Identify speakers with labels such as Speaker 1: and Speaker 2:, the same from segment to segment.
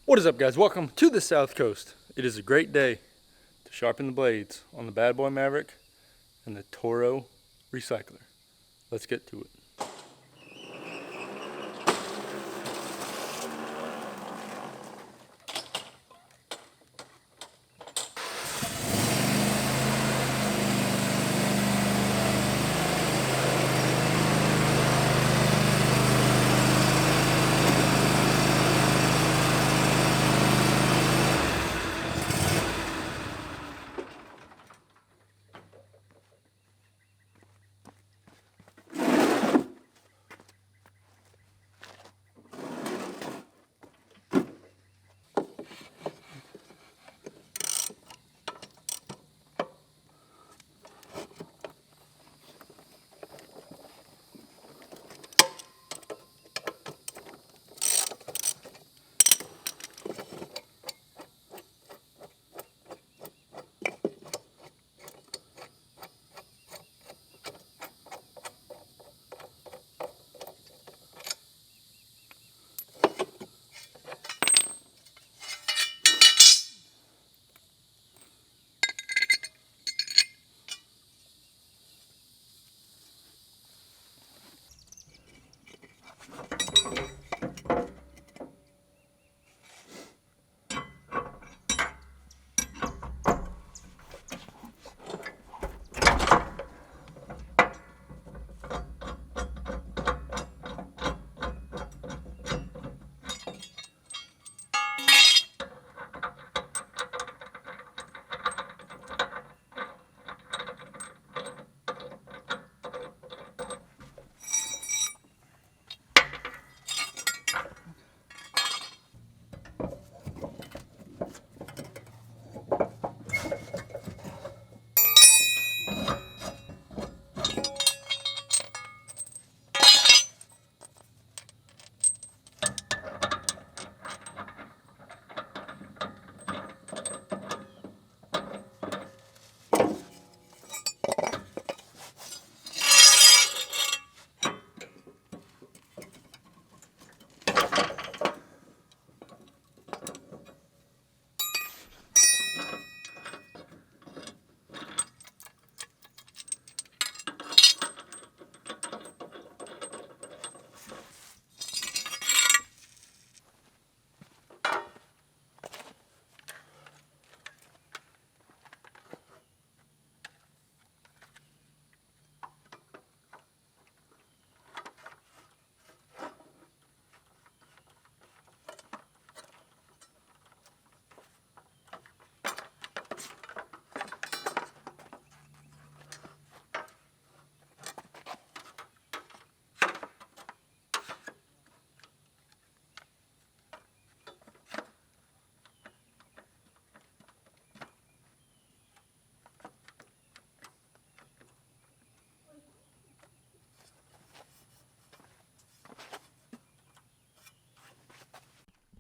Speaker 1: What is up, guys? Welcome to the South Coast. It is a great day to sharpen the blades on the Bad Boy Maverick and the Toro Recycler. Let's get to it.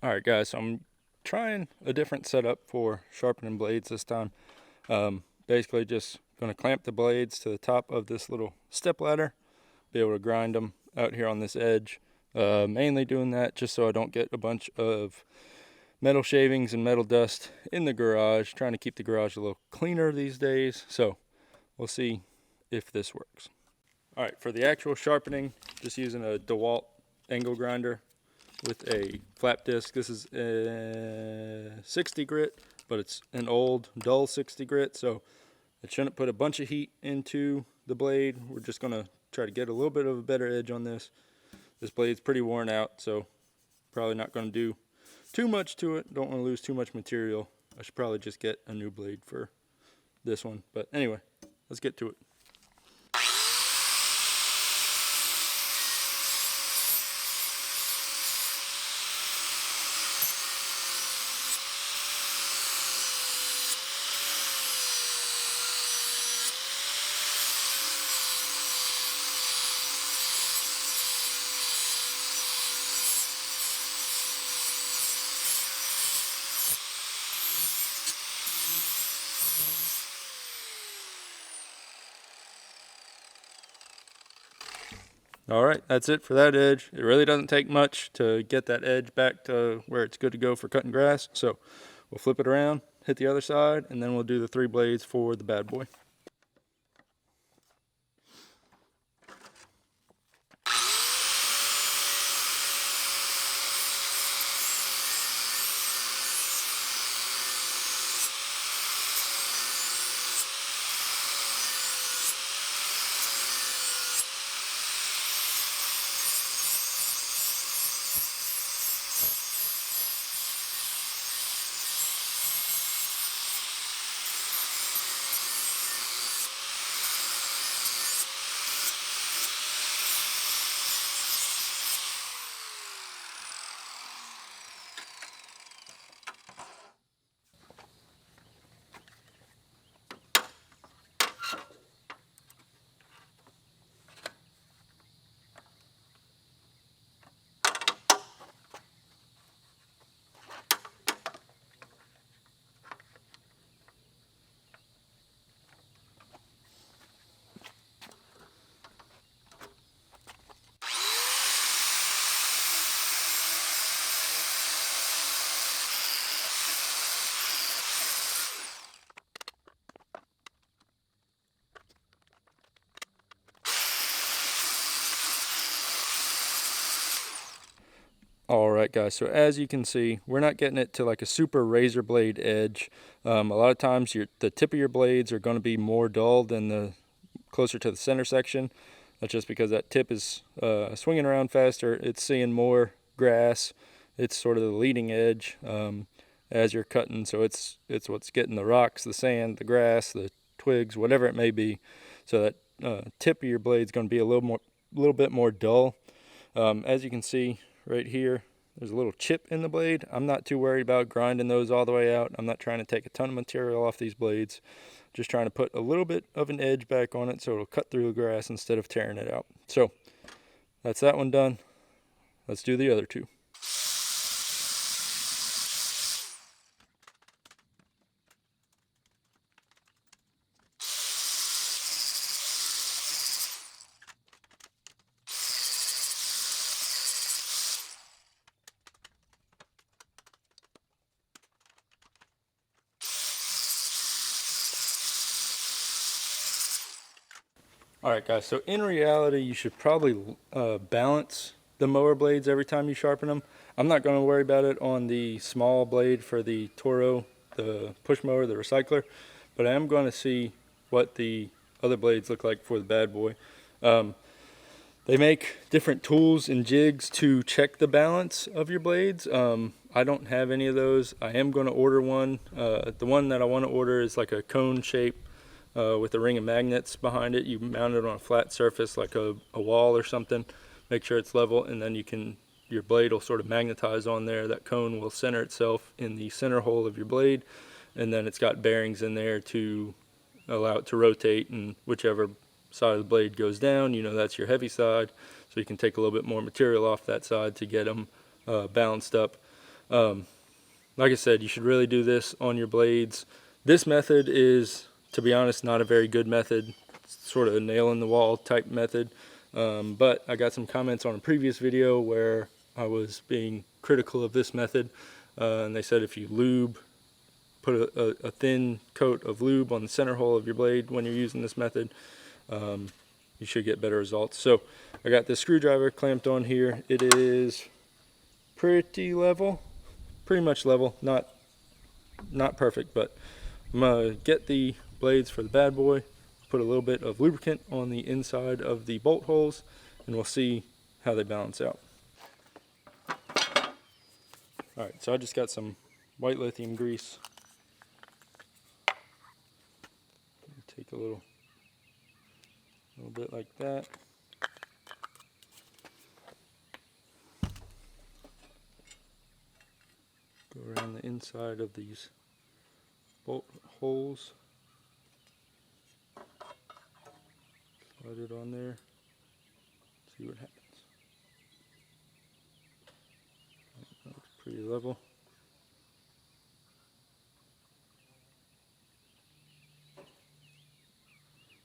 Speaker 1: Alright guys, so I'm trying a different setup for sharpening blades this time. Basically just going to clamp the blades to the top of this little step ladder, be able to grind them out here on this edge. Mainly doing that just so I don't get a bunch of metal shavings and metal dust in the garage. Trying to keep the garage a little cleaner these days, so we'll see if this works. Alright, for the actual sharpening, just using a DeWalt angle grinder with a flap disc. This is a 60 grit, but it's an old dull 60 grit, so it shouldn't put a bunch of heat into the blade. We're just going to try to get a little bit of a better edge on this. This blade's pretty worn out, so probably not going to do too much to it. Don't want to lose too much material. I should probably just get a new blade for this one. But anyway, let's get to it. All right, that's it for that edge. It really doesn't take much to get that edge back to where it's good to go for cutting grass. So we'll flip it around, hit the other side, and then we'll do the 3 blades for the bad boy. All right, guys, so as you can see, we're not getting it to like a super razor blade edge. A lot of times the tip of your blades are going to be more dull than the closer to the center section. That's just because that tip is swinging around faster. It's seeing more grass. It's sort of the leading edge as you're cutting, so it's what's getting the rocks, the sand, the grass, the twigs, whatever it may be. So that tip of your blade is going to be a little bit more dull. As you can see right here, there's a little chip in the blade. I'm not too worried about grinding those all the way out. I'm not trying to take a ton of material off these blades. Just trying to put a little bit of an edge back on it so it'll cut through the grass instead of tearing it out. So that's that one done. Let's do the other 2. Alright guys, so in reality you should probably balance the mower blades every time you sharpen them. I'm not going to worry about it on the small blade for the Toro, the push mower, the recycler, but I am going to see what the other blades look like for the bad boy. They make different tools and jigs to check the balance of your blades. I don't have any of those. I am going to order one. The one that I want to order is like a cone shape with a ring of magnets behind it. You mount it on a flat surface like a wall or something. Make sure it's level, and then your blade will sort of magnetize on there. That cone will center itself in the center hole of your blade, and then it's got bearings in there to allow it to rotate, and whichever side of the blade goes down, you know that's your heavy side, so you can take a little bit more material off that side to get them balanced up. Like I said, you should really do this on your blades. This method is, to be honest, not a very good method. It's sort of a nail in the wall type method, but I got some comments on a previous video where I was being critical of this method, and they said if you lube, put a thin coat of lube on the center hole of your blade when you're using this method, you should get better results. So I got this screwdriver clamped on here. It is pretty level, pretty much level, not perfect, but I'm gonna get the blades for the bad boy, put a little bit of lubricant on the inside of the bolt holes, and we'll see how they balance out. Alright, so I just got some white lithium grease. Take a little bit like that. Go around the inside of these bolt holes. Slide it on there. See what happens. That looks pretty level.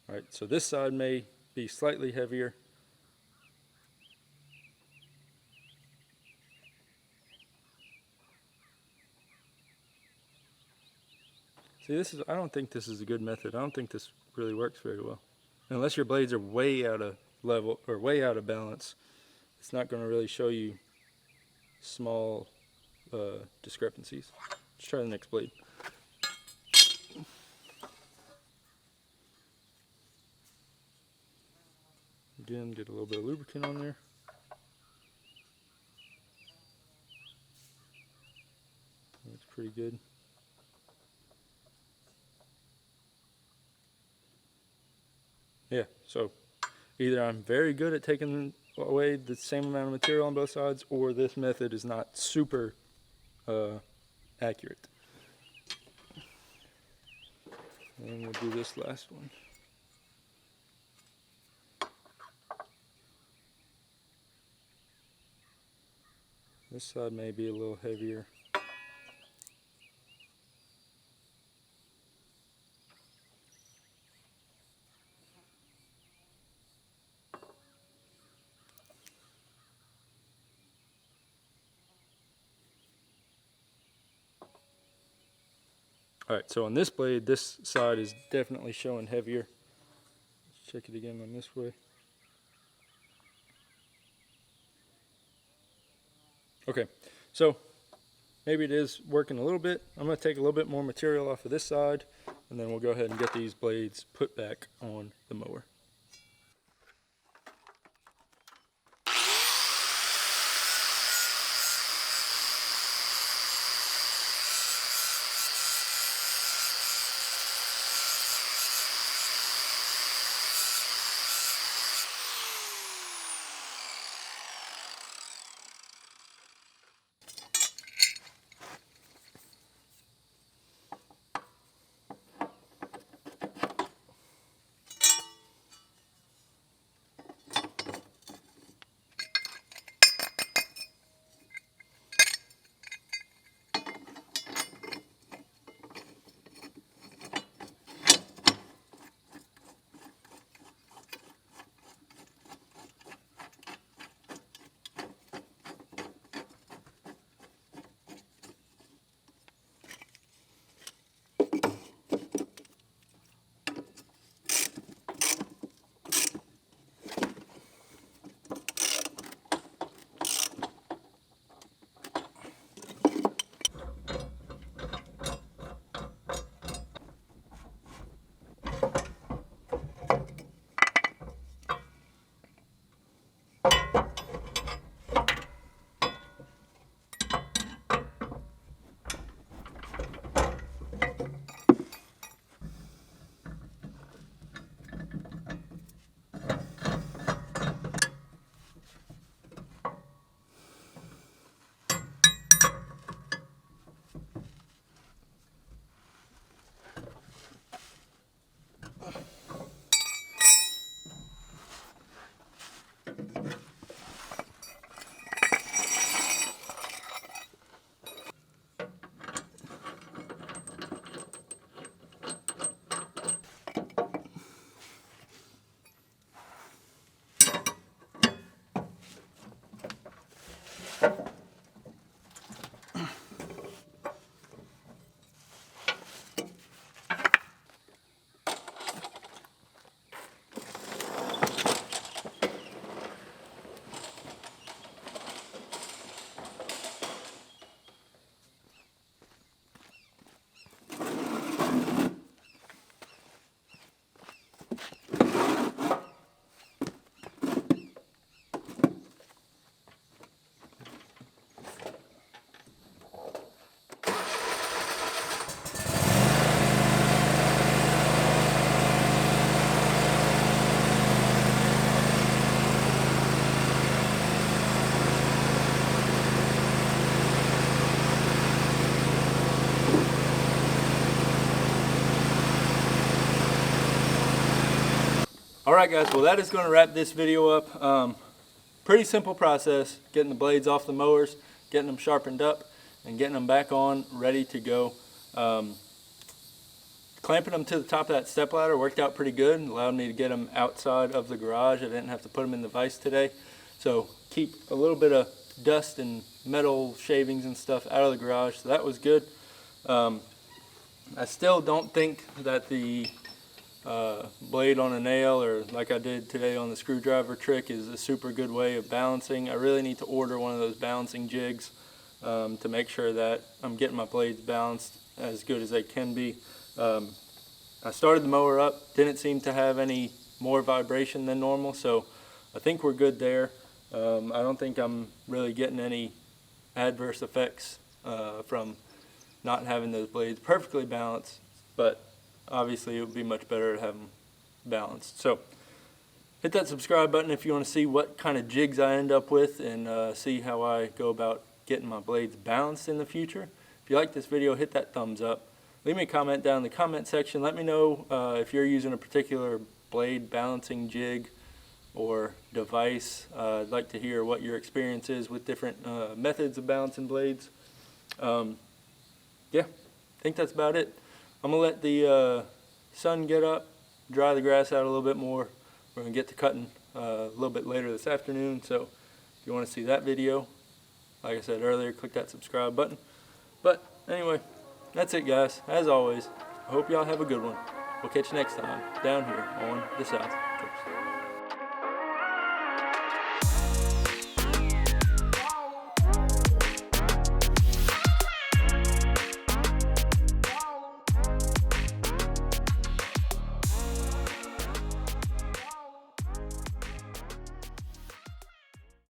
Speaker 1: Alright, so this side may be slightly heavier See, I don't think this is a good method. I don't think this really works very well. Unless your blades are way out of level or way out of balance, it's not going to really show you small discrepancies. Let's try the next blade. Again, get a little bit of lubricant on there. That's pretty good. Yeah, so either I'm very good at taking away the same amount of material on both sides, or this method is not super accurate. And we'll do this last one. This side may be a little heavier. Alright, so on this blade, this side is definitely showing heavier. Let's check it again on this way. Okay, so maybe it is working a little bit. I'm going to take a little bit more material off of this side, and then we'll go ahead and get these blades put back on the mower. Alright guys, well that is going to wrap this video up. Pretty simple process, getting the blades off the mowers, getting them sharpened up, and getting them back on, ready to go. Clamping them to the top of that stepladder worked out pretty good, allowed me to get them outside of the garage. I didn't have to put them in the vise today. So keep a little bit of dust and metal shavings and stuff out of the garage, so that was good. I still don't think that the blade on a nail, or like I did today on the screwdriver trick, is a super good way of balancing. I really need to order one of those balancing jigs to make sure that I'm getting my blades balanced as good as they can be. I started the mower up, didn't seem to have any more vibration than normal, so I think we're good there. I don't think I'm really getting any adverse effects from not having those blades perfectly balanced, but obviously it would be much better to have them balanced. So hit that subscribe button if you want to see what kind of jigs I end up with, and see how I go about getting my blades balanced in the future. If you like this video, hit that thumbs up. Leave me a comment down in the comment section. Let me know if you're using a particular blade balancing jig or device. I'd like to hear what your experience is with different methods of balancing blades. Yeah, I think that's about it. I'm going to let the sun get up, dry the grass out a little bit more. We're going to get to cutting a little bit later this afternoon, so if you want to see that video, like I said earlier, click that subscribe button. But anyway, that's it, guys. As always, I hope y'all have a good one. We'll catch you next time down here on the South Coast.